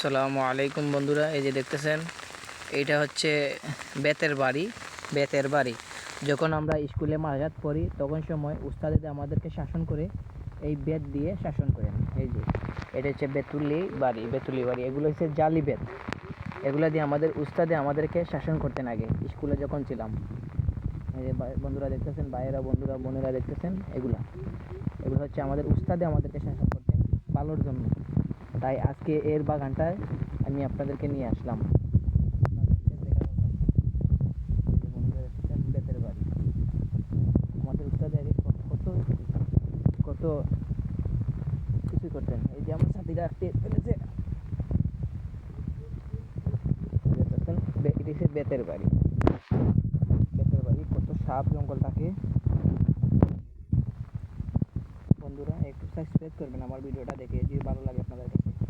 আসসালামু আলাইকুম বন্ধুরা, এই যে দেখতেছেন এইটা হচ্ছে বেতের বাড়ি। যখন আমরা স্কুলে মারাজাত পড়ি তখন সময় উস্তাদিতে আমাদেরকে শাসন করে এই বেত দিয়ে শাসন করেন। এই যে এটা হচ্ছে বেতুলি বাড়ি। এগুলো হচ্ছে জালি বেত। এগুলো দিয়ে আমাদের উস্তাদে আমাদেরকে শাসন করতেন আগে স্কুলে যখন ছিলাম। এই যে বন্ধুরা দেখতেছেন, ভাইয়েরা, বন্ধুরা, বোনেরা দেখতেছেন, এগুলো হচ্ছে আমাদের উস্তাদে আমাদেরকে শাসন করতেন ভালোর জন্য। তাই আজকে এর বাগানটায় আমি আপনাদেরকে নিয়ে আসলাম। বেতের বাড়ি আমাদের উস্তাদে আগে কত কত কিছু করতেন। এই যে আমার সাথীরা আঁকতে ফেলেছে, এটা হচ্ছে বেতের বাড়ি। কত সাপ জঙ্গল থাকে। বন্ধুরা একটু সাবস্ক্রাইব করবেন আমার ভিডিওটা দেখে, যদি ভালো লাগে আপনাদের কাছে।